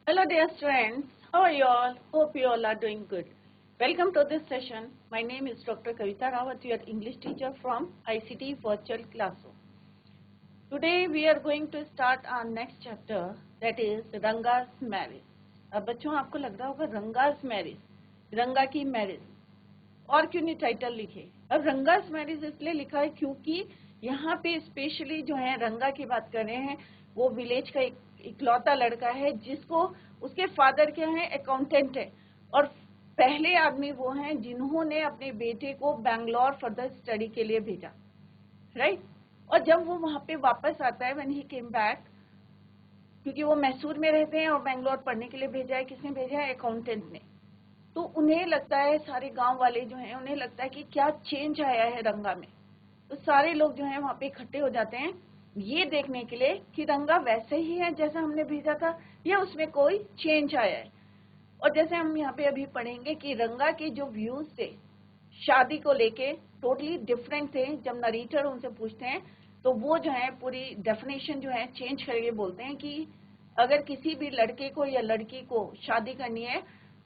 Hello dear students, how are you all? Hope you all are doing good. Welcome to this session. My name is Dr. Kavita Rawat, your English teacher from ICT Virtual Classroom. Today we are going to start our next chapter, that is Ranga's Marriage. अब बच्चों आपको लग रहा होगा रंगा's marriage, रंगा की marriage, और क्यों नहीं टाइटल लिखे? अब रंगा's मैरिज इसलिए लिखा है क्योंकि यहाँ पे स्पेशली जो है रंगा की बात कर रहे हैं, वो विलेज का इकलौता लड़का है जिसको उसके फादर क्या है, अकाउंटेंट है, और पहले आदमी वो हैं जिन्होंने अपने बेटे को बैंगलोर फर्दर स्टडी के लिए भेजा, राइट? और जब वो वहां पे वापस आता है, व्हेन ही केम बैक, क्योंकि वो मैसूर में रहते हैं और बैंगलोर पढ़ने के लिए भेजा है, किसने भेजा है? अकाउंटेंट ने। तो उन्हें लगता है, सारे गांव वाले जो हैं उन्हें लगता है कि क्या चेंज आया है रंगा में। तो सारे लोग जो हैं वहां पे इकट्ठे हो जाते हैं ये देखने के लिए कि रंगा वैसे ही है जैसा हमने भेजा था या उसमें कोई चेंज आया है। और जैसे हम यहाँ पे अभी पढ़ेंगे कि रंगा के जो व्यूज थे शादी को लेके टोटली डिफरेंट थे। जब नरेटर उनसे पूछते हैं तो वो जो है पूरी डेफिनेशन जो है चेंज करके बोलते हैं कि अगर किसी भी लड़के को या लड़की को शादी करनी है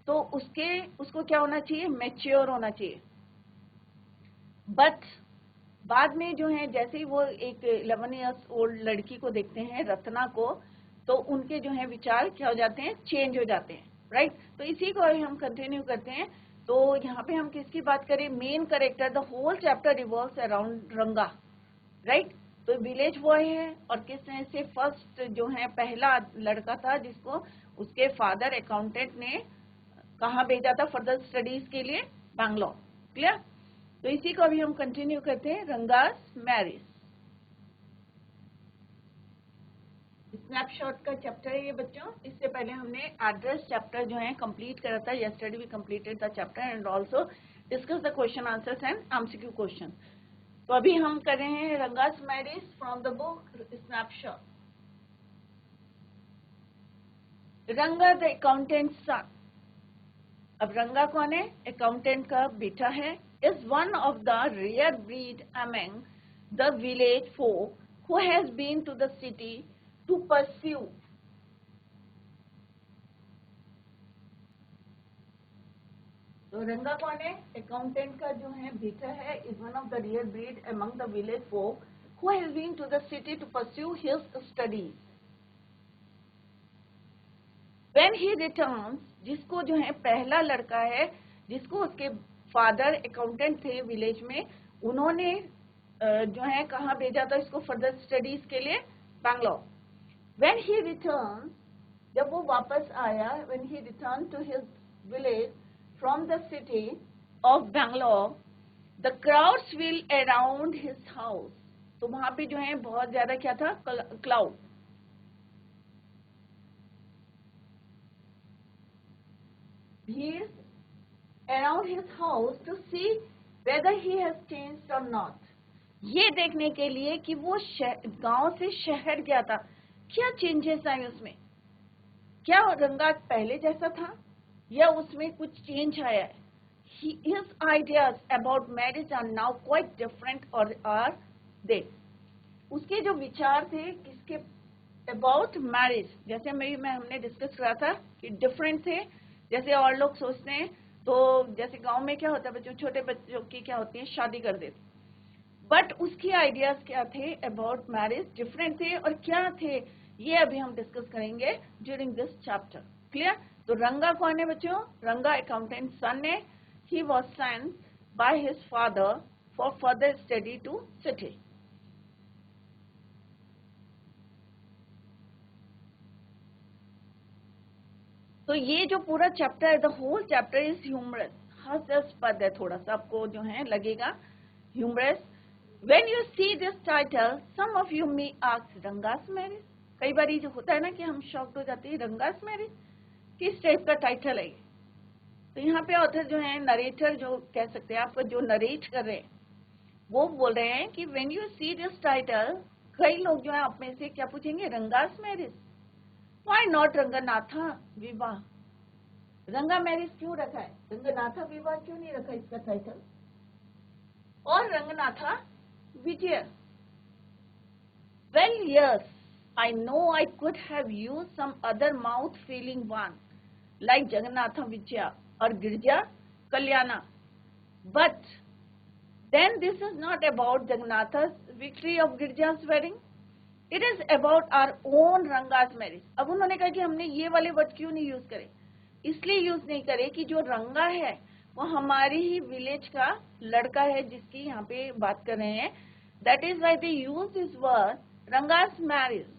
तो उसको क्या होना चाहिए? मैच्योर होना चाहिए। बट बाद में जो है जैसे ही वो एक 11 इयर्स ओल्ड लड़की को देखते हैं, रत्ना को, तो उनके जो है विचार क्या हो जाते हैं? चेंज हो जाते हैं, राइट? तो इसी को हम कंटिन्यू करते हैं। तो यहाँ पे हम किसकी बात करें? Main character, the whole chapter revolves around Ranga, right? तो विलेज बॉय है और किस तरह से फर्स्ट जो है पहला लड़का था जिसको उसके फादर अकाउंटेंट ने कहाँ भेजा था फर्दर स्टडीज के लिए? बैंगलोर। क्लियर? तो इसी को अभी हम कंटिन्यू करते हैं, रंगा's मैरिज। स्नैपशॉट का चैप्टर है ये बच्चों। इससे पहले हमने एड्रेस चैप्टर जो है कंप्लीट करा था। Yesterday we completed the chapter and also discuss the question answers and MCQ question. तो अभी हम कर रहे हैं Ranga's marriage from the book Snapshot. Ranga the accountant son. अब रंगा कौन है? अकाउंटेंट का बेटा है। is one of the rare breed among the village folk who has been to the city to pursue तो रंगा कौन है? अकाउंटेंट का जो है बेटा है। is one of the rare breed among the village folk who has been to the city to pursue his studies. when he returns, जिसको जो है पहला लड़का है जिसको उसके फादर अकाउंटेंट थे विलेज में, उन्होंने जो है कहाँ भेजा था इसको फर्दर स्टडीज के लिए? बैंगलोर। व्हेन ही रिटर्न, जब वो वापस आया, when he return to his village from the city of Bangalore, the crowds will around his house. तो वहां पे जो है बहुत ज्यादा क्या था? क्लाउड। भीड़ around his house to see whether he has changed or not. ये देखने के लिए कि वो गांव से शहर गया था, क्या चेंजेस आए उसमें, क्या रंगा पहले जैसा था या उसमें कुछ चेंज आया है। His ideas about marriage are now quite different or are they? उसके जो विचार थे किसके अबाउट मैरिज, जैसे हमने डिस्कस करा था कि डिफरेंट थे। जैसे और लोग सोचते हैं तो जैसे गांव में क्या होता है, बच्चों छोटे बच्चों की क्या होती है, शादी कर देते, बट उसकी आइडियाज क्या थे अबाउट मैरिज? डिफरेंट थे। और क्या थे ये अभी हम डिस्कस करेंगे ड्यूरिंग दिस चैप्टर। क्लियर? तो रंगा कौन है बच्चों? रंगा अकाउंटेंट सन है। He was sent by his father for further study to city. तो ये जो पूरा चैप्टर है, the whole chapter is humorous, हास्यास्पद है, थोड़ा सा आपको जो है लगेगा humorous. When you see this title, some of you may ask Ranga's marriage. कई बार जो होता है ना कि हम शॉक्ड हो जाते हैं, रंगा's मैरिज किस टाइप का टाइटल है। तो यहाँ पे ऑथर जो है, नरेटर जो कह सकते हैं, आपको जो नरेट कर रहे हैं वो बोल रहे हैं कि when you see this title, कई लोग जो है आप में से क्या पूछेंगे? रंगा's मैरिज, व्हाई नॉट रंगनाथा विवाह? रंगा मैरिज क्यों रखा है, रंगनाथा विवाह क्यों नहीं रखा इसका टाइटल? और Ranganatha Vijay? Well yes, I know I could have used some other mouth-feeling one, like Jagannatha Vijaya or Girija Kalyana. But then this is not about Jagannatha's victory of Girja's wedding. It is about our own Ranga's marriage. अब उन्होंने कहा कि हमने ये वाले word क्यों नहीं use करे, इसलिए यूज नहीं करे कि जो रंगा है वो हमारी ही विलेज का लड़का है जिसकी यहाँ पे बात कर रहे हैं. That is why they use this word Ranga's marriage.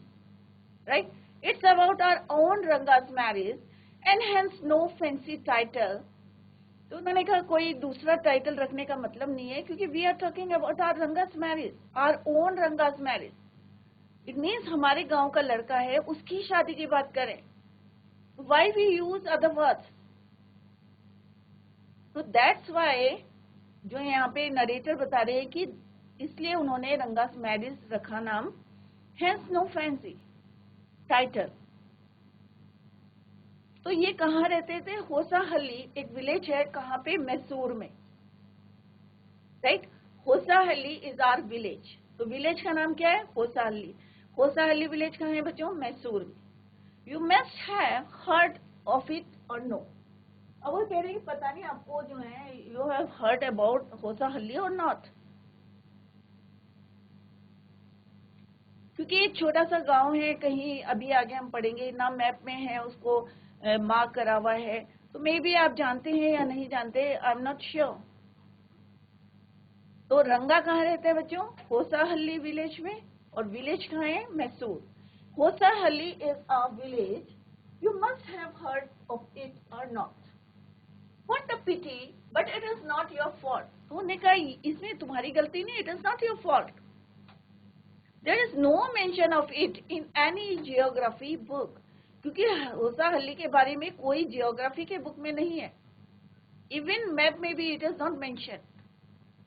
Right? It's about our own Ranga's marriage and hence no fancy title. तो उन्होंने कहा कोई दूसरा टाइटल रखने का मतलब नहीं है क्योंकि we are talking about our Ranga's marriage, our own Ranga's marriage. It means हमारे गांव का लड़का है उसकी शादी की बात करें. Why we use other words? So that's why जो यहाँ पे नरेटर बता रहे हैं कि इसलिए उन्होंने Ranga's marriage रखा नाम, hence no fancy टाइटल. तो ये कहाँ रहते थे? होसाहल्ली एक विलेज है, कहाँ पे? मैसूर में. Right? Hosahalli is our village. तो विलेज का नाम क्या है? होसाहल्ली. होसाहल्ली विलेज कहाँ है बच्चों? मैसूर में. You must have heard of it और नो. अब वो कह रहे हैं पता नहीं आपको जो है you have heard about Hosahalli और नॉट, क्योंकि एक छोटा सा गांव है, कहीं अभी आगे हम पढ़ेंगे ना मैप में है, उसको मार्क करा हुआ है, तो मे बी आप जानते हैं या नहीं जानते, आई एम नॉट श्योर. तो रंगा कहाँ रहता है बच्चों? होसाहल्ली विलेज में. और विलेज कहाँ है? Mysore. Hosahalli is a village. You must have heard of it और not. What a pity, but it is not your fault. तो उन्होंने कहा इसमें तुम्हारी गलती नहीं, it is not your fault. There is no mention of it in any geography book. क्योंकि होसाहल्ली के बारे में कोई जियोग्राफी के बुक में नहीं है. इवन मैप में भी इट इज नॉट मेंशन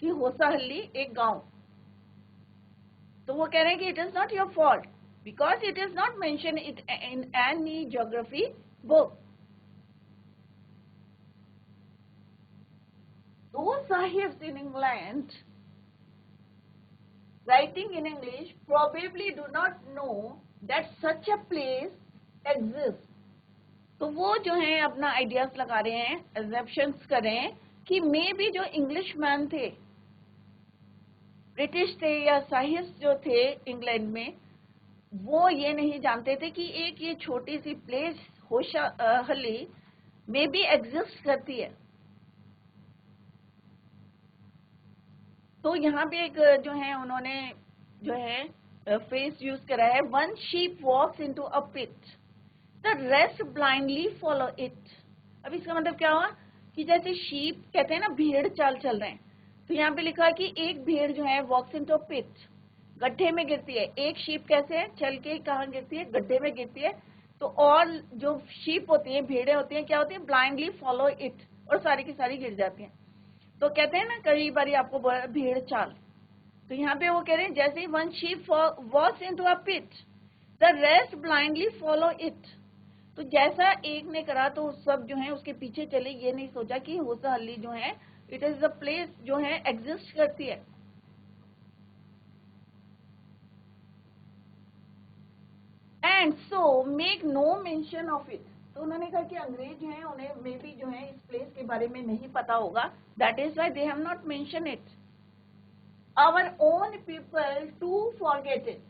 कि होसाहल्ली एक गांव. तो वो कह रहे हैं कि it is not your fault because it is not mention it in any geography book. Those sahibs in England writing in English probably do not know that such a place exists. तो वो जो है अपना ideas लगा रहे हैं, assumptions कर रहे हैं कि मे बी जो इंग्लिश मैन थे, ब्रिटिश थे या साहिब जो थे इंग्लैंड में, वो ये नहीं जानते थे कि एक ये छोटी सी place Hosahalli may be exist करती है. तो यहाँ पे एक जो है उन्होंने जो है फ्रेज यूज करा है, one sheep walks into a pit, the rest blindly follow it. अब इसका मतलब क्या हुआ कि जैसे शीप कहते हैं ना, भेड़ चाल चल रहे हैं, तो यहाँ पे लिखा है कि एक भेड़ जो है वॉक्स इनटू अ पिट, गड्ढे में गिरती है. एक शीप कैसे है? चल के कहाँ गिरती है? गड्ढे में गिरती है. तो और जो शीप होती है, भेड़े होती हैं, क्या होती है? ब्लाइंडली फॉलो इट, और सारी की सारी गिर जाती हैं. तो कहते हैं ना कई बार आपको भेड़ चाल, तो यहाँ पे वो कह रहे हैं जैसे one sheep walks into a pit, the rest blindly follow it. तो जैसा एक ने करा तो सब जो है उसके पीछे चले, ये नहीं सोचा कि होसाहल्ली जो है इट इज द प्लेस जो है एग्जिस्ट करती है. And so make no mention of it. तो उन्होंने कहा कि अंग्रेज हैं, उन्हें मे बी जो है इस प्लेस के बारे में नहीं पता होगा, that is why they have not mention it. Our own people to forget it.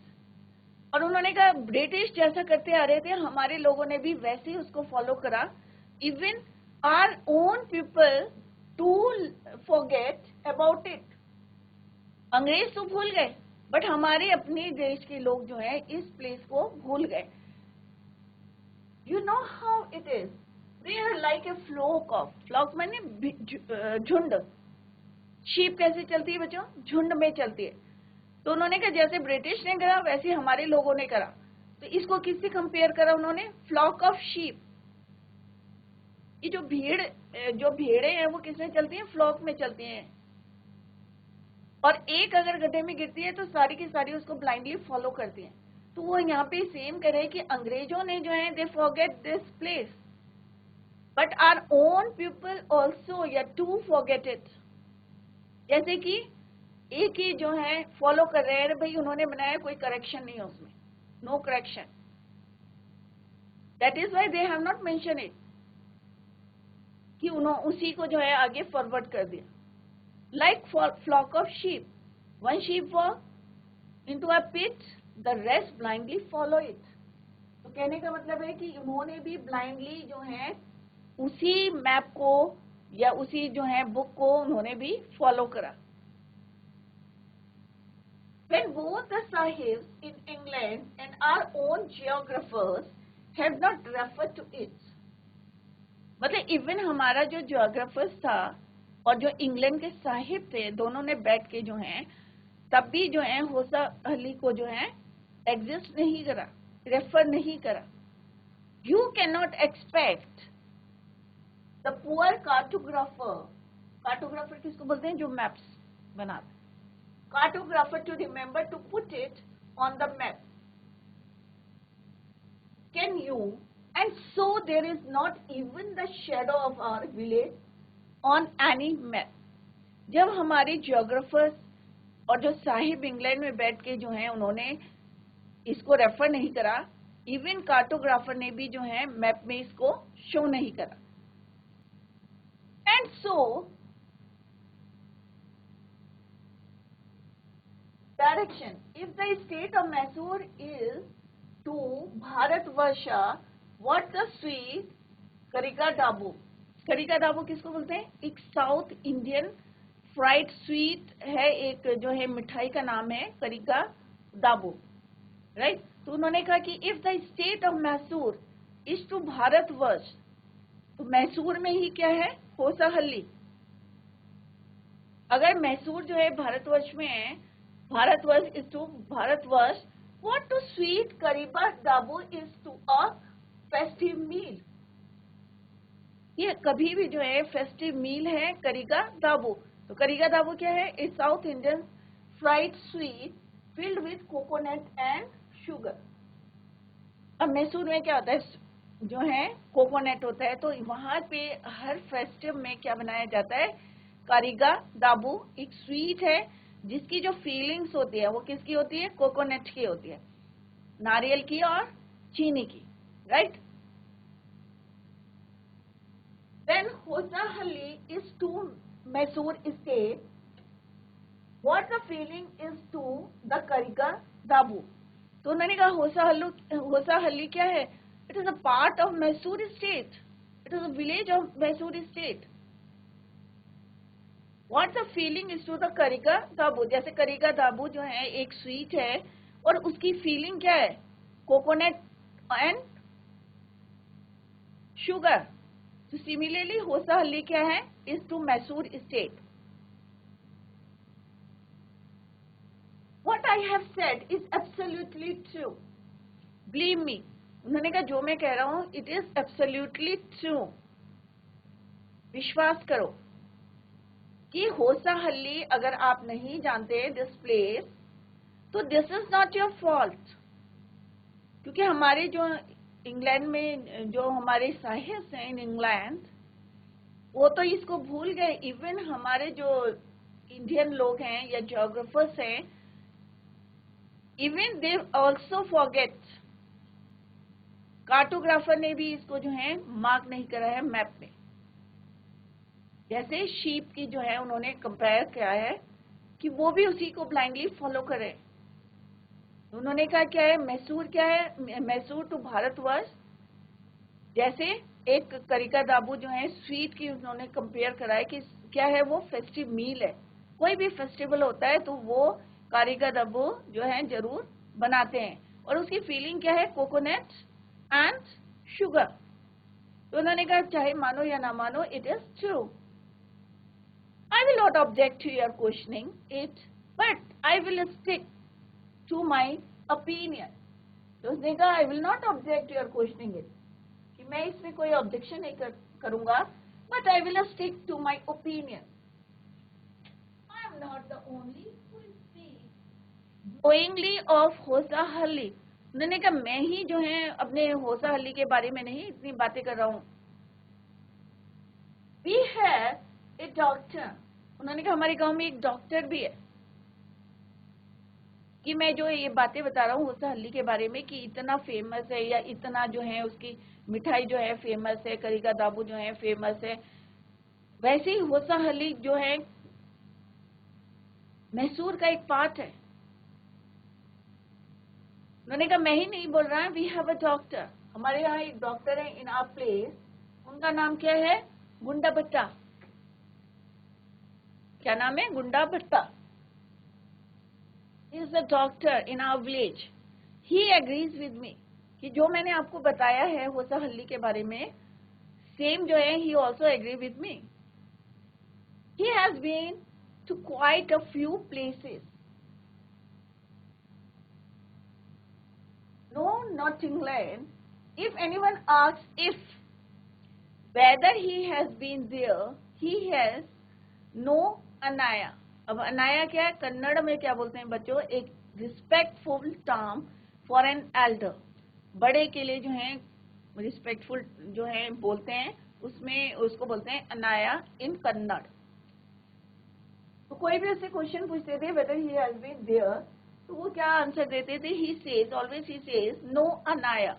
और उन्होंने कहा ब्रिटिश जैसा करते आ रहे थे, हमारे लोगों ने भी वैसे ही उसको फॉलो करा. Even our own people to forget about it. अंग्रेज तो भूल गए, बट हमारे अपने देश के लोग जो है इस प्लेस को भूल गए. You know how it is. They are like a flock माने झुंड. शीप कैसे चलती है बच्चों? झुंड में चलती है. तो उन्होंने कहा जैसे ब्रिटिश ने करा वैसे हमारे लोगों ने करा. तो इसको किससे कंपेयर करा उन्होंने? Flock of sheep. ये जो भेड़े हैं वो किसमें चलती हैं? फ्लॉक में चलती हैं. और एक अगर गड्ढे में गिरती है तो सारी की सारी उसको ब्लाइंडली फॉलो करती हैं. तो वो यहाँ पे सेम करे कि अंग्रेजों ने जो है they forget this place, but our own people also या टू फॉरगेट इट. जैसे कि एक ही जो है फॉलो कर रहे हैं, भाई उन्होंने बनाया, कोई करेक्शन नहीं है उसमें. no correction. That is why they have not mentioned it, कि उन्होंने उसी को जो है आगे फॉरवर्ड कर दिया. Like flock of sheep, one sheep walked into a pit, the rest blindly follow it. तो कहने का मतलब है कि उन्होंने भी ब्लाइंडली जो है उसी मैप को या उसी जो है बुक को उन्होंने भी फॉलो करा. When both the Sahibs in England and our own geographers have not referred to it, मतलब इवन हमारा जो जियोग्राफर्स था और जो इंग्लैंड के साहिब थे, दोनों ने बैठ के जो है तब भी जो है होसा अली को जो है एग्जिस्ट नहीं करा, रेफर नहीं करा. You can not expect the poor cartographer, cartographer किसको बोलते हैं, जो मैप्स बनाते, cartographer to remember to put it on the map. Can you, and so there is not even the shadow of our village on any map. जब हमारे geographers और जो Sahib England में बैठ के जो हैं उन्होंने इसको रेफर नहीं करा, इवन कार्टोग्राफर ने भी जो है मैप में इसको शो नहीं करा. And so direction, if the state of Mysore is to Bharatavarsha, what the sweet karigadubu. Karigadubu किसको बोलते हैं, एक साउथ इंडियन फ्राइड स्वीट है, एक जो है मिठाई का नाम है करिका डाबू, राइट. तो उन्होंने कहा कि if the state of Mysore is to Bharatvarsh, तो मैसूर में ही क्या है, होसाहल्ली. अगर मैसूर जो है भारतवर्ष में है, Bharatavarsha is to Bharatavarsha, what to sweet karigadubu is to a festive meal. ये कभी भी जो है फेस्टिव मील है करिका दाबू. तो करिका दाबू क्या है, a South Indian fried sweet filled with coconut and sugar. अब मैसूर में क्या होता है, जो है कोकोनट होता है, तो वहां पे हर फेस्टिव में क्या बनाया जाता है, करिका दाबू. एक स्वीट है जिसकी जो फीलिंग्स होती है वो किसकी होती है, कोकोनट की होती है, नारियल की और चीनी की, right? Then Hosahalli is to Mysore state. What the feeling is to the Karika Dabu. तो उन्होंने कहा होसाहल्ली क्या है, it is a part of Mysore state. It is a village of Mysore state. What the feeling is to the Karika Dabu. जैसे करिका दाबू जो है एक स्वीट है और उसकी फीलिंग क्या है, कोकोनट एंड शुगर. तो सिमिलरली होसाहल्ली क्या है, is to Mysore state. What I have said is absolutely true, believe me. उन्होंने कहा जो मैं कह रहा हूं इट इज एब्सोल्युटली ट्रू, विश्वास करो कि होसाहल्ली अगर आप नहीं जानते दिस प्लेस, तो this is not your fault. क्योंकि हमारे जो इंग्लैंड में जो हमारे साहिब हैं इन इंग्लैंड, वो तो इसको भूल गए. इवन हमारे जो इंडियन लोग हैं या जियोग्राफर्स हैं, even they also forget. Cartographer ने भी इसको जो है मार्क नहीं करा है मैप में. जैसे शीप की जो है उन्होंने कंपेयर किया है कि वो भी उसी को ब्लाइंडली फॉलो करें. उन्होंने कहा क्या है, मैसूर क्या है, मैसूर टू भारतवर्ष. जैसे एक करिका दाबू जो है स्वीट की उन्होंने कंपेयर करा है कि क्या है, वो फेस्टिव मील है. कोई भी फेस्टिवल होता है तो वो करिका दाबू जो है जरूर बनाते हैं, और उसकी फीलिंग क्या है, कोकोनट एंड शुगर. तो उन्होंने कहा चाहे मानो या ना मानो, it is true. I will not object to your questioning it, but I will stick to my opinion. तो उसने कहा I will not object to your questioning it, कि मैं इसमें कोई ऑब्जेक्शन नहीं करूंगा, but I will stick to my opinion. I am not the only who speaks glowingly of Hosahalli. उन्होंने कहा मैं ही जो है अपने होसाहल्ली के बारे में नहीं इतनी बातें कर रहा हूँ. We have a doctor. उन्होंने कहा हमारे गांव में एक डॉक्टर भी है. कि मैं जो ये बातें बता रहा हूँ होसा हल्दी के बारे में कि इतना फेमस है या इतना जो है उसकी मिठाई जो है फेमस है, करी का दाबू जो है फेमस है, वैसे ही होसा हल्दी जो है मैसूर का एक पार्ट है। उन्होंने कहा मैं ही नहीं बोल रहा है, वी हैव अ डॉक्टर, हमारे यहाँ एक डॉक्टर है इन आवर प्लेस, उनका नाम क्या है? गुंडा भट्टा। क्या नाम है? गुंडा भट्टा। He is a doctor in our village. He agrees with me कि जो मैंने आपको बताया है होसा हल्दी के बारे में, सेम जो है he also agree with me. He has been to quite a few places. No, not England. If anyone asks if whether he has been there, he has no anaya. अब अनाया क्या है? कन्नड़ में क्या बोलते हैं बच्चों? एक respectful term for an elder, बड़े के लिए जो है रिस्पेक्टफुल जो है बोलते हैं, उसमें उसको बोलते हैं अनाया इन कन्नड़। तो कोई भी उससे क्वेश्चन पूछते थे whether he has been there, तो वो क्या आंसर देते थे? He says, always he says no Anaya.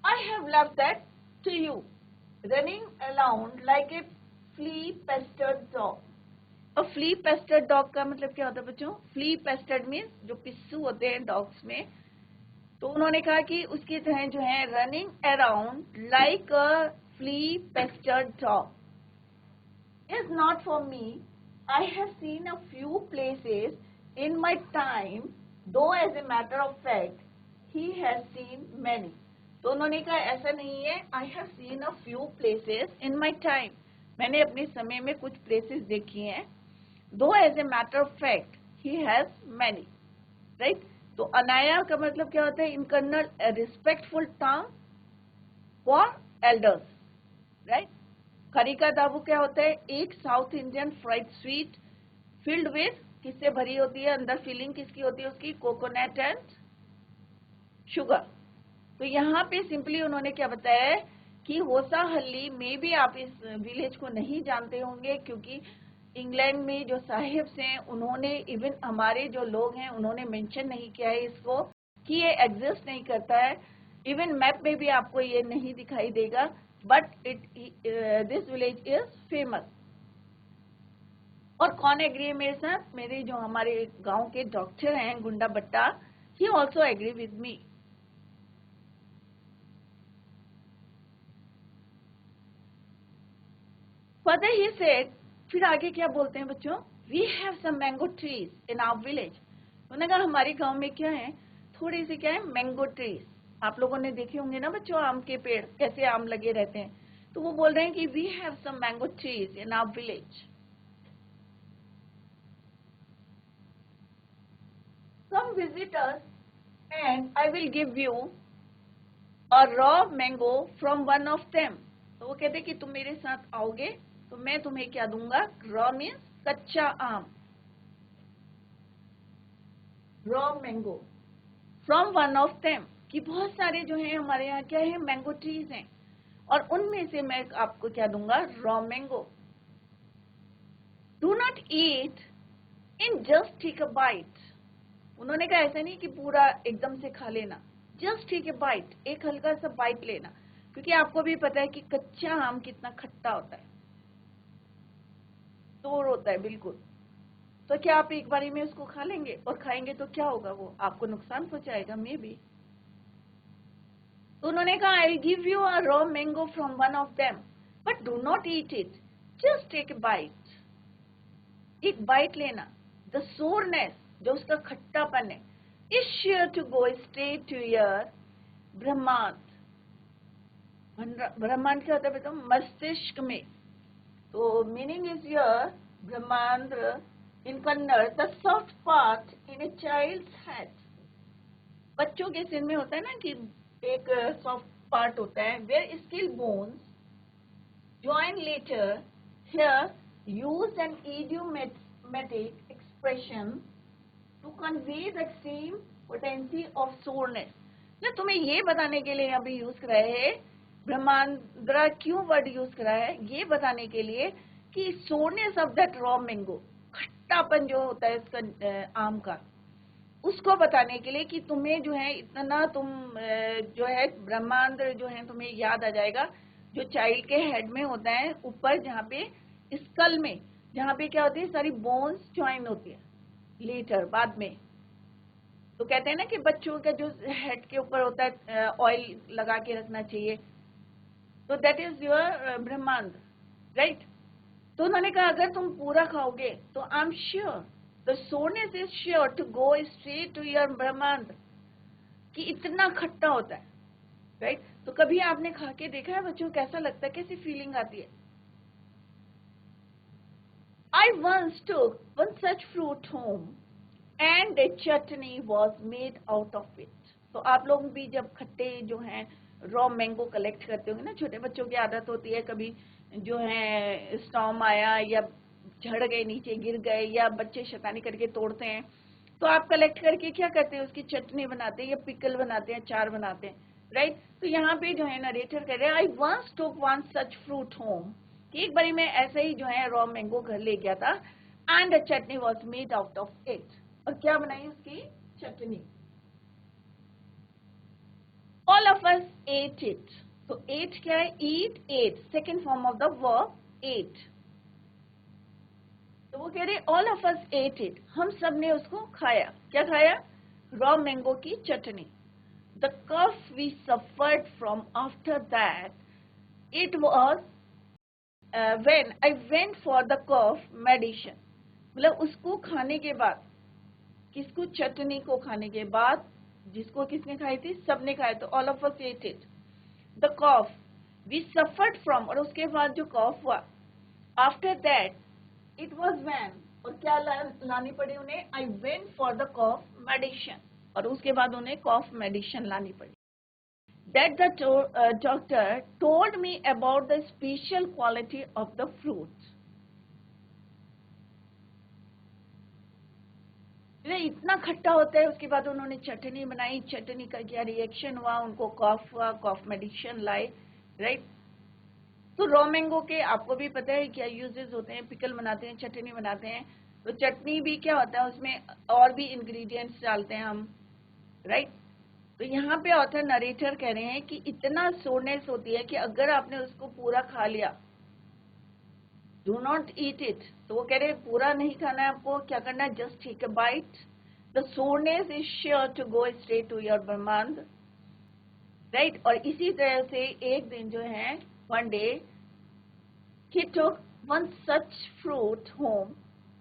I have left that to you, running around like a flea pestered dog. और फ्ली पेस्टर्ड डॉग का मतलब क्या होता है बच्चों? फ्ली पेस्टर्ड मीन्स जो पिस्सू होते हैं डॉग्स में, तो उन्होंने कहा कि उसकी तरह जो है running around like a flea pestered dog is not for me. I have seen a few places in my time, though as a matter of fact he has seen many. तो उन्होंने कहा ऐसा नहीं है, I have seen a few places in my time, मैंने अपने समय में कुछ प्लेसेस देखी हैं, though as a matter of fact he has many, right. तो अनाया का मतलब क्या होता है इन Kannada? Respectful term for elders, right. Karigadubu क्या होता है? एक South Indian fried sweet filled with, किससे भरी होती है? अंदर फीलिंग किसकी होती है उसकी? Coconut and sugar. तो यहाँ पे सिंपली उन्होंने क्या बताया है कि होसा हल्दी में भी आप इस विलेज को नहीं जानते होंगे, क्योंकि इंग्लैंड में जो साहिब्स हैं उन्होंने, इवन हमारे जो लोग हैं उन्होंने मेंशन नहीं किया है इसको कि ये एग्जिस्ट नहीं करता है। इवन मैप में भी आपको ये नहीं दिखाई देगा, but this village is famous. और कौन एग्री है मेरे साथ? मेरे जो हमारे गांव के डॉक्टर हैं Gunda Bhatta, he also agree with me. Further he said, फिर आगे क्या बोलते हैं बच्चों? We have some mango trees in our village. उन्होंने कहा हमारे गांव में क्या है, थोड़े से क्या है मैंगो ट्रीज। आप लोगों ने देखे होंगे ना बच्चों आम के पेड़, कैसे आम लगे रहते हैं। तो वो बोल रहे हैं कि we have some mango trees in our village. Some visitors and I will give you a raw mango from one of them. तो वो कहते कि तुम मेरे साथ आओगे तो मैं तुम्हें क्या दूंगा? रॉ मीन्स कच्चा आम, raw mango from one of them, कि बहुत सारे जो है हमारे यहाँ क्या है मैंगो ट्रीज हैं, और उनमें से मैं आपको क्या दूंगा? Raw mango. Do not eat in just take a bite. उन्होंने कहा ऐसा नहीं कि पूरा एकदम से खा लेना, जस्ट टेक अ बाइट, एक हल्का सा बाइट लेना, क्योंकि आपको भी पता है कि कच्चा आम कितना खट्टा होता है, तोड़ होता है बिल्कुल। तो क्या आप एक बारी में उसको खा लेंगे? और खाएंगे तो क्या होगा? वो आपको नुकसान पहुंचाएगा मे बी। तो उन्होंने कहा I will give you a raw mango from one of them, but do not eat it, just take a bite, एक बाइट लेना। द सोरनेस, जो उसका खट्टापन है, is sure to go straight to your ब्रह्मांड। ब्रह्मांड क्या होता है बेटा? मस्तिष्क में। तो meaning is your brahmanda in Kannada, the soft part in a child's head. बच्चों के सिर में होता है ना कि एक सॉफ्ट पार्ट होता है, where skull bones join later, here use an idiomatic expression to convey the extreme potency of soreness। जो तुम्हें ये बताने के लिए अभी यूज करा है ब्रह्मांद्रा, क्यों वर्ड यूज करा है? ये बताने के लिए कि soreness of that raw mango, खट्टापन जो होता है इसका आम का, उसको बताने के लिए कि तुम्हें जो है इतना तुम जो है ब्रह्मांड जो है तुम्हें याद आ जाएगा, जो चाइल्ड के हेड में होता है ऊपर, जहाँ पे स्कल में, जहाँ पे क्या होती है सारी बोन्स ज्वाइन होती है लेटर बाद में। तो कहते हैं ना कि बच्चों का जो हेड के ऊपर होता है ऑयल लगा के रखना चाहिए, तो दैट इज योर ब्रह्मांड, राइट। तो उन्होंने कहा अगर तुम पूरा खाओगे तो I am sure the sourness is sure to go straight to your ब्रह्मांड, कि इतना खट्टा होता है, राइट। तो कभी आपने खा के देखा है बच्चों, कैसा लगता है, कैसी फीलिंग आती है? I once took one such fruit home and a chutney was made out of it. तो आप लोग भी जब खट्टे जो हैं रॉ मैंगो कलेक्ट करते होंगे ना, छोटे बच्चों की आदत होती है, कभी जो है स्टॉर्म आया या झड़ गए, नीचे गिर गए, या बच्चे शैतानी करके तोड़ते हैं, तो आप कलेक्ट करके क्या करते हैं, उसकी चटनी बनाते हैं या पिकल बनाते हैं, अचार बनाते हैं, राइट। तो यहाँ पे जो है नरेटर कह रहे हैं I once took one such fruit home, कि एक बारी मैं ऐसे ही जो है रॉ मैंगो घर ले गया था, and a chutney was made out of it, और क्या बनाई उसकी चटनी। All of us ate it. तो एट क्या है, eat, ate, second form of the verb ate. तो वो कह रहे all of us ate it, हम सब ने उसको खाया। क्या खाया? रॉ मैंगो की चटनी। The cough we suffered from after that, it was when I went for the cough medicine, मतलब उसको खाने के बाद, किसको? चटनी को खाने के बाद, जिसको किसने खाई थी? सबने खाया, तो all of us ate it. The cough we suffered from, और उसके बाद जो cough हुआ, after that it was when, और क्या लानी पड़ी उन्हें? I went for the cough medicine, और उसके बाद उन्हें cough medicine लानी पड़ी। That the doctor told me about the special quality of the fruit. इतना खट्टा होता है, उसके बाद उन्होंने चटनी बनाई, चटनी का क्या रिएक्शन हुआ, उनको कॉफ हुआ, कॉफ मेडिसिन लाए, राइट। तो रॉ मैंगो के आपको भी पता है क्या यूजेस होते हैं, पिकल बनाते हैं, चटनी बनाते हैं। तो चटनी भी क्या होता है, उसमें और भी इंग्रेडिएंट्स डालते हैं हम, राइट। तो यहाँ पे ऑथर नरेटर कह रहे हैं कि इतना सोरनेस होती है कि अगर आपने उसको पूरा खा लिया, डू नॉट ईट इट। तो वो कह रहे हैं पूरा नहीं खाना है आपको, क्या करना है? Just take a bite, the sourness is sure to go straight to your ब्रह्मांड, राइट। और इसी तरह से एक दिन जो है, one day he took one such fruit home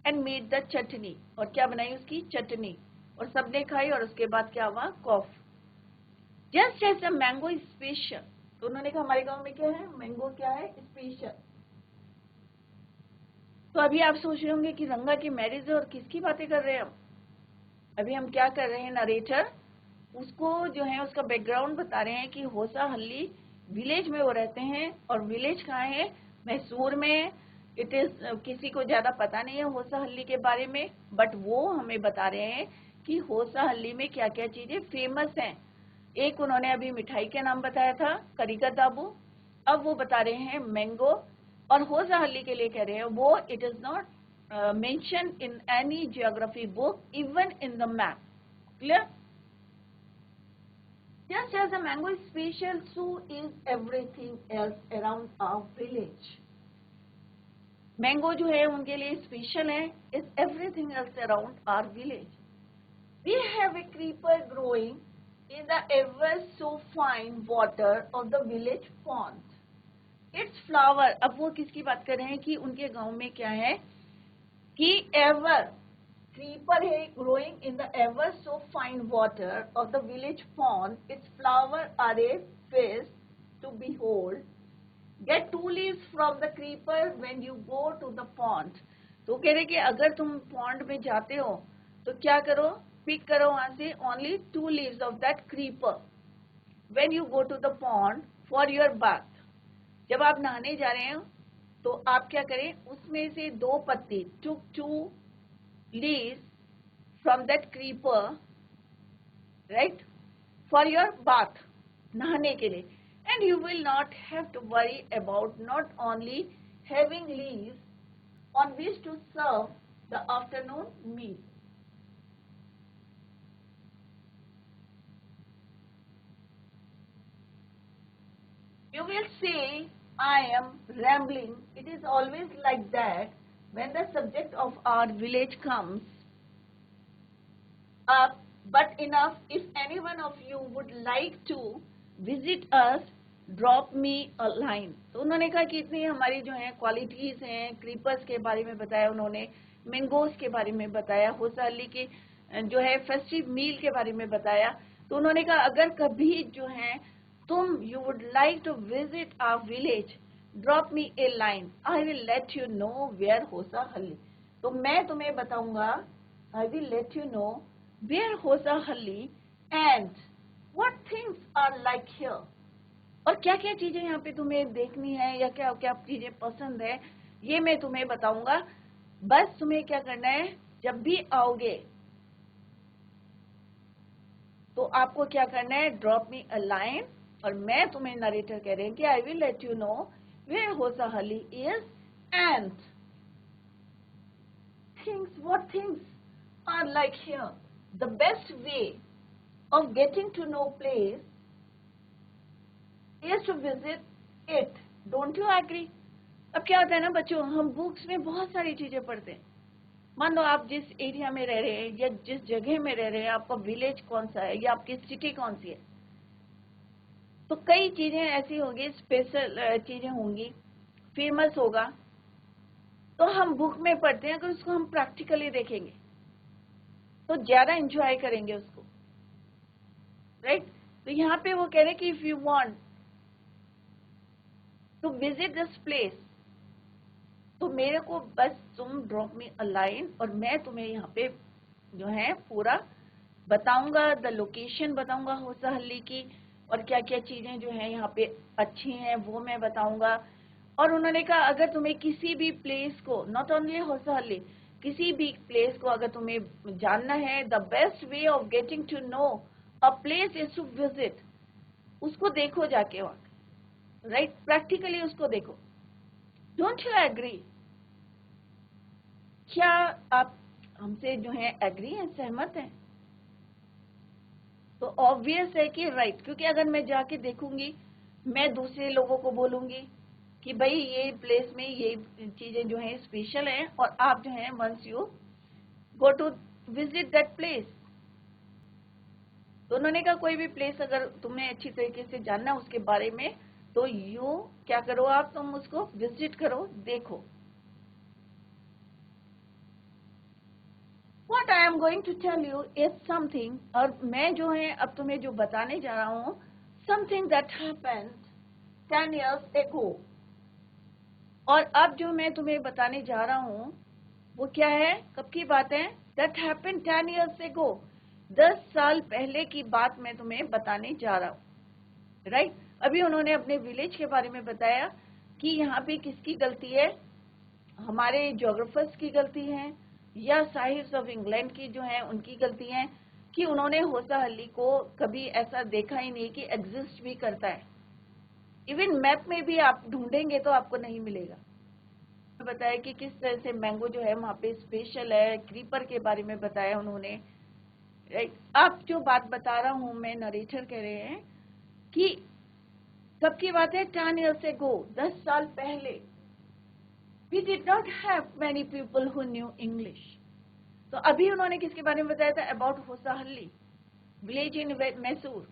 and made the chutney, और क्या बनाई? उसकी चटनी, और सबने खाई, और उसके बाद क्या हुआ? Cough. Just as the mango special. तो उन्होंने कहा हमारे गांव में क्या है? मैंगो क्या है? स्पेशल। तो अभी आप सोच रहे होंगे कि रंगा की मैरिज है और किसकी बातें कर रहे हैं हम। अभी हम क्या कर रहे हैं, नरेटर उसको जो है उसका बैकग्राउंड बता रहे हैं कि होसा हल्ली विलेज में वो रहते हैं, और विलेज कहाँ है? मैसूर में। इट इज किसी को ज्यादा पता नहीं है होसा हल्ली के बारे में, बट वो हमें बता रहे हैं कि होसा हल्ली में क्या क्या चीजें फेमस हैं। एक उन्होंने अभी मिठाई का नाम बताया था, करीका दाबू, अब वो बता रहे हैं मैंगो, और होसा हल्ली के लिए कह रहे हैं वो it is not mention in any geography book, even in the map. Clear? Just as a mango is special, so is everything else around our village. Mango जो है उनके लिए स्पेशल है, is everything else around our village. We have a creeper growing in the ever so fine water of the village pond. Its flower, अब वो किसकी बात कर रहे हैं कि उनके गांव में क्या है कि ever creeper है growing in the ever so fine water of the village pond. Its flower are a feast to behold. Get 2 leaves from the creeper when you go to the pond. तो कह रहे कि अगर तुम pond में जाते हो तो क्या करो? पिक करो वहां से only 2 leaves of that creeper when you go to the pond for your bath. जब आप नहाने जा रहे हो तो आप क्या करें? उसमें से 2 पत्ती, took 2 leaves from that creeper, right, for your bath, नहाने के लिए, and you will not have to worry about not only having leaves on which to serve the afternoon meal. You will say I am rambling. It is always like that when the subject of our village comes up, but enough, if any one of you would like to visit us, drop me a line. तो उन्होंने कहा कि इतनी हमारी जो है qualities हैं, creepers के बारे में बताया उन्होंने, मैंगोस के बारे में बताया, होसाली की जो है फेस्टिव मील के बारे में बताया. तो उन्होंने कहा अगर कभी जो है तुम you would like to visit our village, drop me a line, I will let you know where Hosahalli. तो मैं तुम्हें बताऊंगा, I will let you know where Hosahalli and what things are like here. और क्या क्या चीजें यहाँ पे तुम्हें देखनी है या क्या क्या चीजें पसंद है, ये मैं तुम्हें बताऊंगा. बस तुम्हें क्या करना है, जब भी आओगे तो आपको क्या करना है, ड्रॉप मी अ लाइन, और मैं तुम्हें नरेटर कह रहे हैं कि I will let you know where Hosahalli is and things, what things are like here. The best way of getting to know place is to visit it. Don't you agree? अब क्या होता है ना बच्चों, हम बुक्स में बहुत सारी चीजें पढ़ते हैं. मान लो आप जिस एरिया में रह रहे हैं या जिस जगह में रह रहे हैं, आपका विलेज कौन सा है या आपकी सिटी कौन सी है, तो कई चीजें ऐसी होंगी, स्पेशल चीजें होंगी, फेमस होगा, तो हम बुक में पढ़ते हैं. अगर उसको हम प्रैक्टिकली देखेंगे तो ज्यादा एंजॉय करेंगे उसको, राइट. तो यहाँ पे वो कह रहे हैं कि if you want to visit this place, तो मेरे को बस तुम ड्रॉप मी अ लाइन, और मैं तुम्हें यहाँ पे जो है पूरा बताऊंगा, द लोकेशन बताऊंगा होसाहल्ली की, और क्या क्या चीजें जो है यहाँ पे अच्छी हैं वो मैं बताऊंगा. और उन्होंने कहा अगर तुम्हें किसी भी प्लेस को, नॉट ओनली होसाहल्ली, किसी भी प्लेस को अगर तुम्हें जानना है, the best way of getting to know a place is to visit. उसको देखो जाके वहां, राइट, प्रैक्टिकली उसको देखो. Don't you agree? क्या आप हमसे जो है एग्री हैं, सहमत हैं? तो ऑब्वियस है कि राइट, क्योंकि अगर मैं जाके देखूंगी, मैं दूसरे लोगों को बोलूंगी कि भाई ये प्लेस में ये चीजें जो है स्पेशल हैं, और आप जो है once you go to visit that place. तो उन्होंने कहा कोई भी प्लेस अगर तुम्हें अच्छी तरीके से जानना है उसके बारे में, तो यू क्या करो, आप तुम उसको विजिट करो, देखो. What I am going to tell you is something, और मैं जो है अब तुम्हें जो बताने जा रहा हूँ, something that happened 10 years ago. और अब जो मैं तुम्हें बताने जा रहा हूँ वो क्या है, कब की बात है, that happened 10 years ago. 10 साल पहले की बात मैं तुम्हें बताने जा रहा हूँ, राइट. अभी उन्होंने अपने विलेज के बारे में बताया कि यहाँ पे किसकी गलती है, हमारे ज्योग्राफर्स की गलती है या साहिब्स ऑफ इंग्लैंड की जो है उनकी गलती है, कि उन्होंने होसाहल्ली को कभी ऐसा देखा ही नहीं कि एग्जिस्ट भी करता है. इवन मैप में भी आप ढूंढेंगे तो आपको नहीं मिलेगा. बताया कि किस तरह से मैंगो जो है वहाँ पे स्पेशल है, क्रीपर के बारे में बताया उन्होंने, राइट. आप जो बात बता रहा हूँ मैं, नरेटर कह रहे हैं कि कब की बात है, 10 years ago, 10 साल पहले. We did not have many people who knew English. तो अभी उन्होंने किसके बारे में बताया था, about Hosahalli village in Mysore.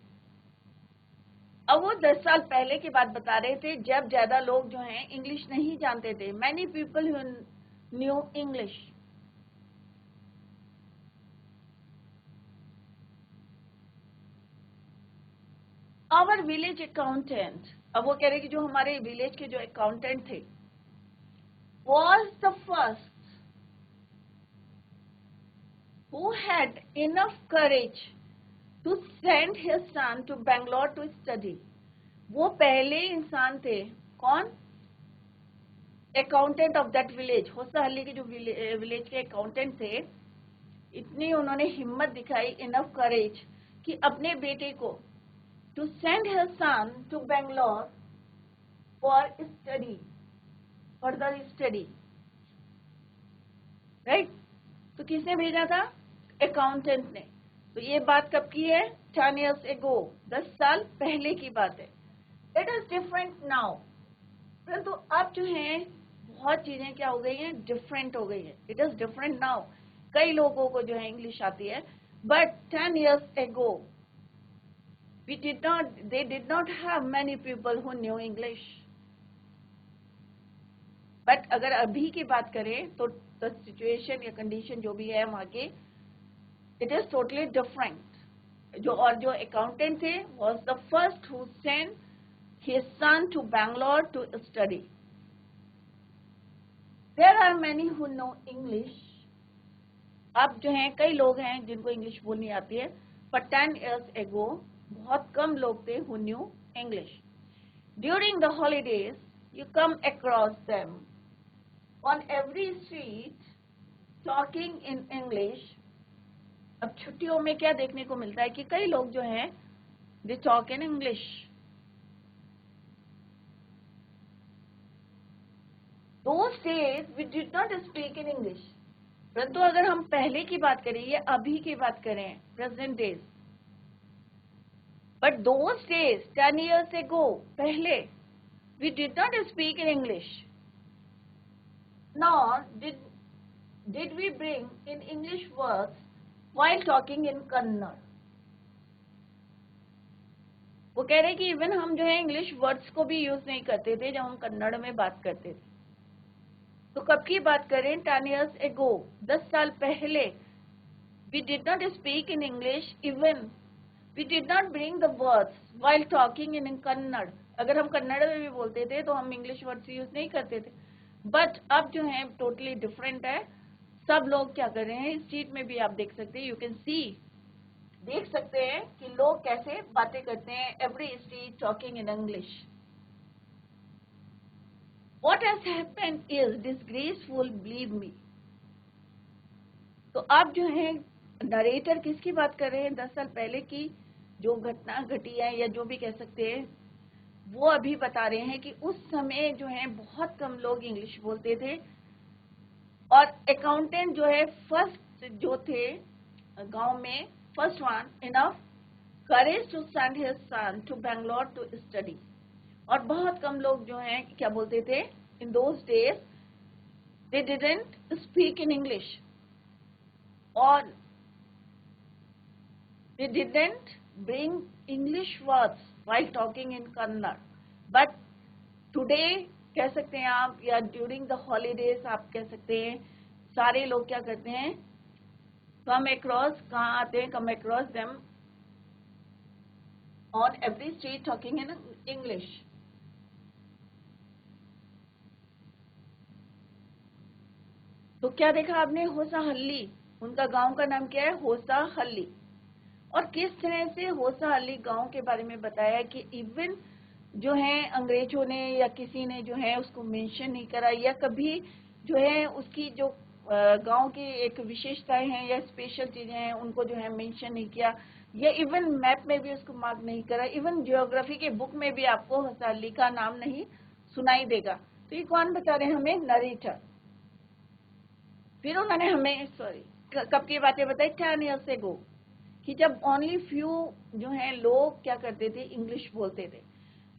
अब वो 10 साल पहले की बात बता रहे थे जब ज्यादा लोग जो हैं इंग्लिश नहीं जानते थे. Many people who knew English. Our village accountant, अब वो कह रहे कि जो हमारे विलेज के जो अकाउंटेंट थे, was the first who had enough courage to send his son to Bangalore to study. वो पहले इंसान थे, कौन, accountant of that village, Hosahalli के जो विलेज के अकाउंटेंट थे, इतनी उन्होंने हिम्मत दिखाई, इनफ करेज, कि अपने बेटे को to send his son to Bangalore for study, further study, right. तो किसने भेजा था? अकाउंटेंट ने। तो ये बात कब की है? 10 years ago, 10 साल पहले की बात है। It is different now. परंतु अब जो है बहुत चीजें क्या हो गई हैं? डिफरेंट हो गई है। It is different now. कई लोगों को जो है इंग्लिश आती है, but 10 years ago they did not have many people who knew English. But अगर अभी की बात करें तो द सिचुएशन या कंडीशन जो भी है वहां के, इट इज टोटली डिफरेंट। जो अकाउंटेंट थे was the first who sent his son to Bangalore to study. There are many who know English. अब जो है कई लोग हैं जिनको इंग्लिश बोलनी आती है, पर 10 years ago बहुत कम लोग थे who knew English. During the holidays, you come across them on every street talking in English. अब छुट्टियों में क्या देखने को मिलता है कि कई लोग जो हैं they talk in English. Those days we did not speak in English. परंतु अगर हम पहले की बात करें या अभी की बात करें, present days, but those days 10 years ago पहले we did not speak in English, nor did we bring in English words while talking in Kannada. वो कह रहे कि इवन हम जो है इंग्लिश वर्ड्स को भी यूज नहीं करते थे जब हम कन्नड़ में बात करते थे। तो कब की बात करें? 10 years ago, 10 साल पहले। We did not speak in English, even we did not bring the words while talking in Kannada. अगर हम कन्नड़ में भी बोलते थे तो हम इंग्लिश वर्ड्स यूज नहीं करते थे। बट अब जो है टोटली डिफरेंट है। सब लोग क्या कर रहे हैं, इस चीज में भी आप देख सकते हैं, यू कैन सी, देख सकते हैं कि लोग कैसे बातें करते हैं। Every street talking in English. What has happened is disgraceful, believe me. तो अब जो है नरेटर किसकी बात कर रहे हैं? 10 साल पहले की जो घटना घटी है या जो भी कह सकते हैं, वो अभी बता रहे हैं कि उस समय जो है बहुत कम लोग इंग्लिश बोलते थे। और अकाउंटेंट जो है फर्स्ट जो थे गांव में, first one enough courage to send his son to Bangalore to study. और बहुत कम लोग जो हैं क्या बोलते थे? In those days they didn't speak in English और they didn't bring English words while talking in Kannada. But today कह सकते हैं आप, या ड्यूरिंग द हॉलीडेज आप कह सकते हैं, सारे लोग क्या करते हैं? कम अक्रॉस, कहाँ आते हैं? Come across them on every street talking in English. तो क्या देखा आपने? होसाहल्ली, उनका गांव का नाम क्या है? होसाहल्ली। और किस तरह से होसाहल्ली गांव के बारे में बताया कि इवन जो है अंग्रेजों ने या किसी ने जो है उसको मेंशन नहीं करा, या कभी जो है उसकी जो गांव की एक विशेषताएं हैं या स्पेशल चीजें हैं उनको जो है मेंशन नहीं किया, या इवन मैप में भी उसको मार्क नहीं करा। इवन ज्योग्राफी के बुक में भी आपको होसाहल्ली का नाम नहीं सुनाई देगा। तो ये कौन बता रहे हैं हमें? नरेटर। फिर उन्होंने हमें कब की बातें बताई? 10 years ago, कि जब ओनली फ्यू जो है लोग क्या करते थे? इंग्लिश बोलते थे।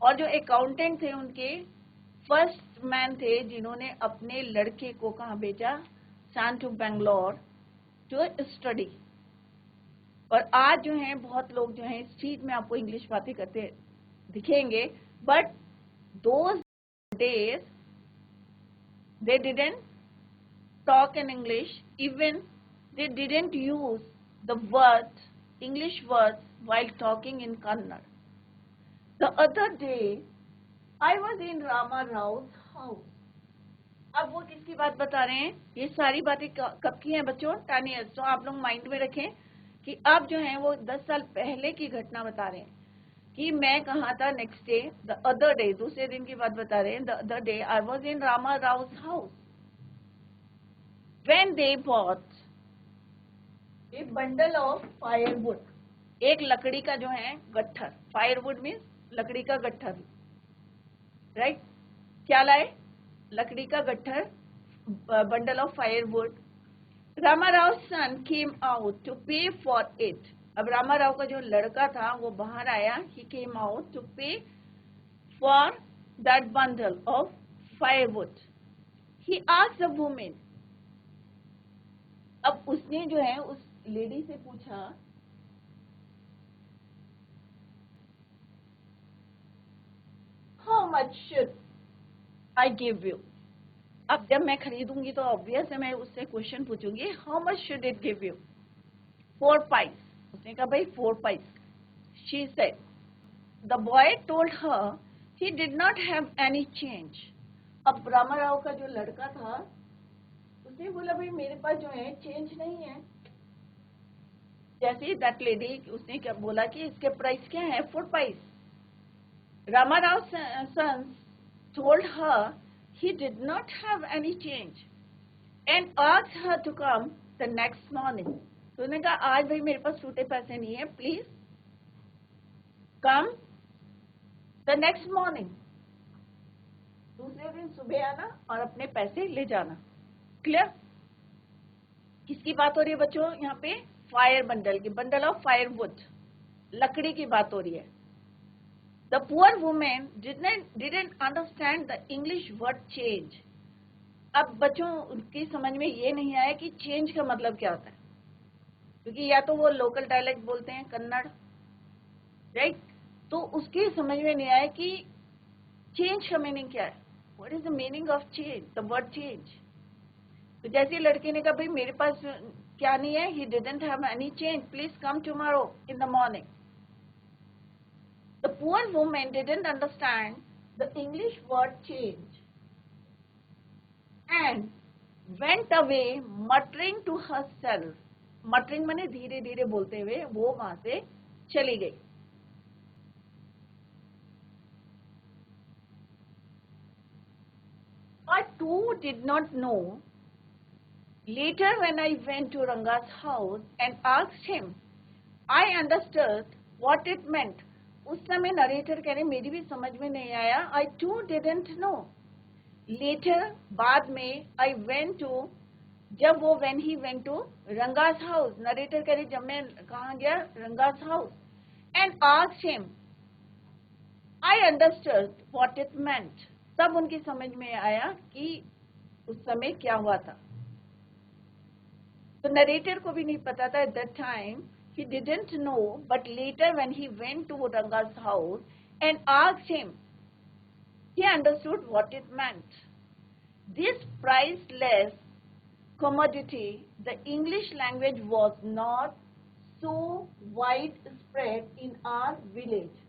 और जो अकाउंटेंट थे उनके फर्स्ट मैन थे जिन्होंने अपने लड़के को कहाँ भेजा? सन टू बैंगलोर टू स्टडी। और आज जो है बहुत लोग जो है इस चीज में आपको इंग्लिश बातें करते दिखेंगे, but those days they didn't talk in English, even they didn't use the words, English words while talking in Kannada. The other day, I was in Rama Rao's house. अब वो किसकी बात बता रहे हैं? ये सारी बातें कब की हैं बच्चों? 10 years। तो आप लोग माइंड में रखें कि अब जो है वो 10 साल पहले की घटना बता रहे हैं कि मैं कहाँ था next day, the other day, दूसरे दिन की बात बता रहे हैं। The other day I was in Rama Rao's house when they bought a bundle of firewood, एक लकड़ी का जो है गट्ठर, firewood means लकड़ी का गट्ठर, राइट? क्या लाए? लकड़ी का गट्ठर, bundle of firewood, Ramarao son came out to pay for it. अब रामाराव का जो लड़का था वो बाहर आया. He came out to pay for that bundle of firewood. He asked the woman. अब उसने जो है उस लेडी से पूछा, How much should I give you? अब जब मैं खरीदूंगी तो ऑब्वियस है मैं उससे क्वेश्चन पूछूंगी, how much should it give you? 4 pice. उसने कहा भाई 4 pice. She said. The boy told her he did not have any change. अब रामाराव का जो लड़का था उसने बोला भाई मेरे पास जो है चेंज नहीं है. जैसे दैट लेडी उसने क्या बोला कि इसके प्राइस क्या है? 4 pice. Ramarao sons told her he did not have any change and asked her to come the next morning. तो उसने कहा आज भाई मेरे पास छूटे पैसे नहीं है, please come the next morning. दूसरे दिन सुबह आना और अपने पैसे ले जाना. क्लियर? किसकी बात हो रही है बच्चों? यहाँ पे फायर बंडल की, बंडल ऑफ फायरवुड, लकड़ी की बात हो रही है. The poor woman didn't understand the English word change. अब बच्चों उनकी समझ में ये नहीं आया कि चेंज का मतलब क्या होता है, क्योंकि या तो वो लोकल डायलेक्ट बोलते हैं कन्नड़, राइट? तो उसकी समझ में नहीं आया कि चेंज का मीनिंग क्या है. What is the meaning of change, the word change. तो जैसे लड़के ने कहा भाई मेरे पास क्या नहीं है, he didn't have any change, please come tomorrow in the morning. The poor woman didn't understand the English word change and went away muttering to herself. Muttering माने धीरे धीरे बोलते हुए वो वहां से चली गई. I too did not know. Later when I went to Ranga's house and asked him, I understood what it meant. उस समय नरेटर कह रहे मेरी भी समझ में नहीं आया. I too didn't know. Later बाद में I went to, जब वो when he went to Ranga's house, narrator कह रहे जब मैं कहाँ गया? Ranga's house, and asked him, I understood what it meant. तब उनकी समझ में आया कि उस समय क्या हुआ था. तो नरेटर को भी नहीं पता था at that time. He didn't know, but later when he went to Ranga's house and asked him, he understood what it meant. This priceless commodity, the English language was not so widespread in our village.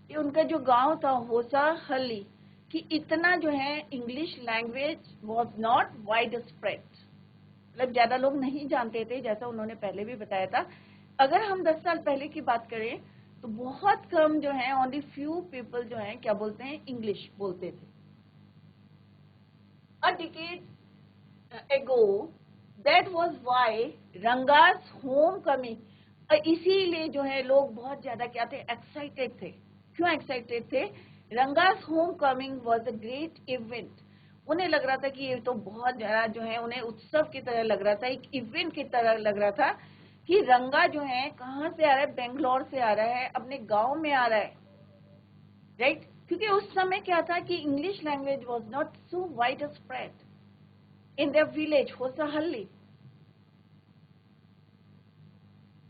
ये उनका जो गांव था होसा हल्ली, कि इतना जो है English language was not widespread. मतलब ज्यादा लोग नहीं जानते थे, जैसा उन्होंने पहले भी बताया था. अगर हम 10 साल पहले की बात करें तो बहुत कम जो है, ओनली फ्यू पीपल जो है क्या बोलते हैं, इंग्लिश बोलते थे. A decade ago, that was why Ranga's homecoming, इसीलिए जो है लोग बहुत ज्यादा क्या थे, एक्साइटेड थे. क्यों एक्साइटेड थे? Ranga's homecoming was a great event. उन्हें लग रहा था कि ये तो बहुत ज्यादा जो है उन्हें उत्सव की तरह लग रहा था, एक इवेंट की तरह लग रहा था कि रंगा जो है कहाँ से आ रहा है, बेंगलोर से आ रहा है, अपने गांव में आ रहा है, राइट? क्योंकि उस समय क्या था कि English language was not so wide spread in their village Hosahalli.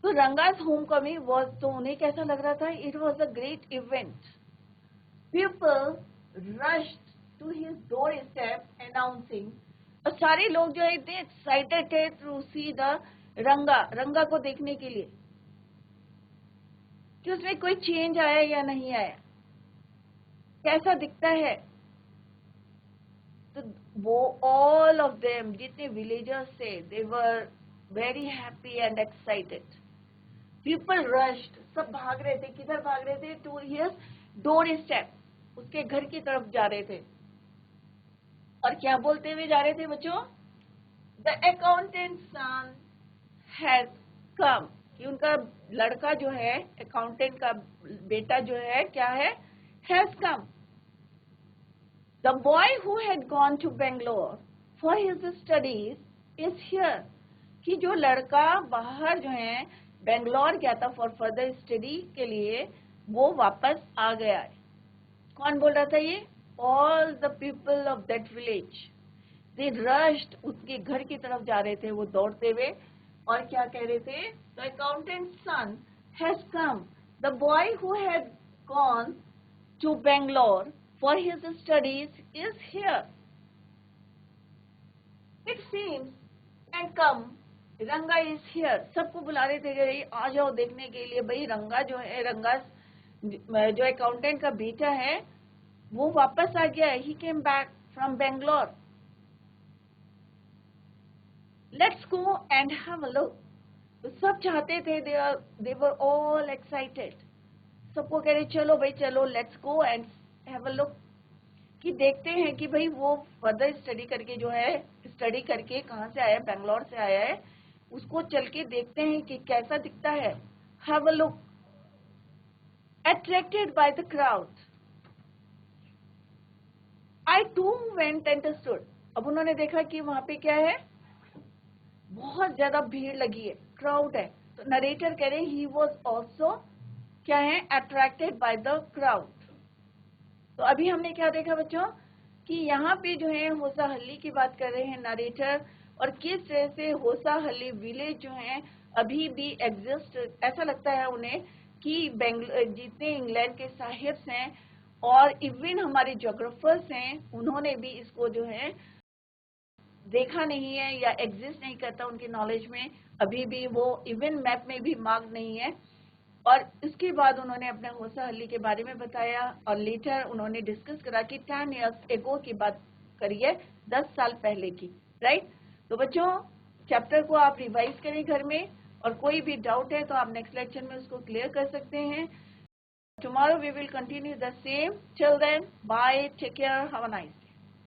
तो रंगास होमकमिंग वाज, तो उन्हें कैसा लग रहा था? It was a great event. People rushed to his doorstep announcing. और सारे लोग जो है इतने एक्साइटेड थे टू सी द रंगा को देखने के लिए कि उसमें कोई चेंज आया या नहीं आया, कैसा दिखता है. तो वो ऑल ऑफ देम, जितने विलेजर्स थे, they were very happy and excited. People rushed, सब भाग रहे थे. किधर भाग रहे थे? टू हिज डोर स्टेप, उसके घर की तरफ जा रहे थे. और क्या बोलते हुए जा रहे थे बच्चों? The accountant son has come, कि उनका लड़का जो है, अकाउंटेंट का बेटा जो है, क्या है? Has come. The boy who had gone to Bangalore for his studies is here, कि जो लड़का बाहर जो है बेंगलोर गया था फॉर फर्दर स्टडी के लिए, वो वापस आ गया है। कौन बोल रहा था ये? All the people of that village, they rushed, उसके घर की तरफ जा रहे थे वो दौड़ते हुए, और क्या कह रहे थे? The accountant son has come, the boy who had gone to Bangalore for his studies is here, it seems and come, Ranga is here. सबको बुला रहे थे कि आ जाओ देखने के लिए, भाई रंगा जो है, रंगा जो अकाउंटेंट का बेटा है वो वापस आ गया है, he came back from Bangalore, let's go and have a look. तो सब चाहते थे, दे वर ऑल एक्साइटेड, सबको कह रहे चलो भाई चलो, let's go and have a look, कि देखते हैं कि भाई वो फर्दर स्टडी करके जो है, स्टडी करके कहाँ से आया, बेंगलोर से आया है, उसको चल के देखते हैं कि कैसा दिखता है। Have a look, attracted by the crowd, I too went and stood. अब उन्होंने देखा कि वहां पे क्या है, बहुत ज्यादा भीड़ लगी है, क्राउड है, तो नरेटर कह रहे हैं ही वॉज ऑल्सो क्या है, अट्रैक्टेड बाय द क्राउड। तो अभी हमने क्या देखा बच्चों, कि यहाँ पे जो है होसाहल्ली की बात कर रहे हैं नरेटर, और किस तरह से होसाहल्ली विलेज जो है अभी भी एग्जिस्ट, ऐसा लगता है उन्हें कि जितने इंग्लैंड के साहिब्स हैं और इवन हमारे जोग्राफर्स हैं, उन्होंने भी इसको जो है देखा नहीं है या एग्जिस्ट नहीं करता उनकी नॉलेज में, अभी भी वो इवन मैप में भी मार्क नहीं है। और इसके बाद उन्होंने अपने होसाहल्ली के बारे में बताया, और लेटर उन्होंने डिस्कस करा कि 10 years ago की बात करिए, 10 साल पहले की, राइट। तो बच्चों चैप्टर को आप रिवाइज करें घर में, और कोई भी डाउट है तो आप नेक्स्ट लेक्चर में उसको क्लियर कर सकते हैं। Tomorrow we will continue the same, till then bye, take care, have a nice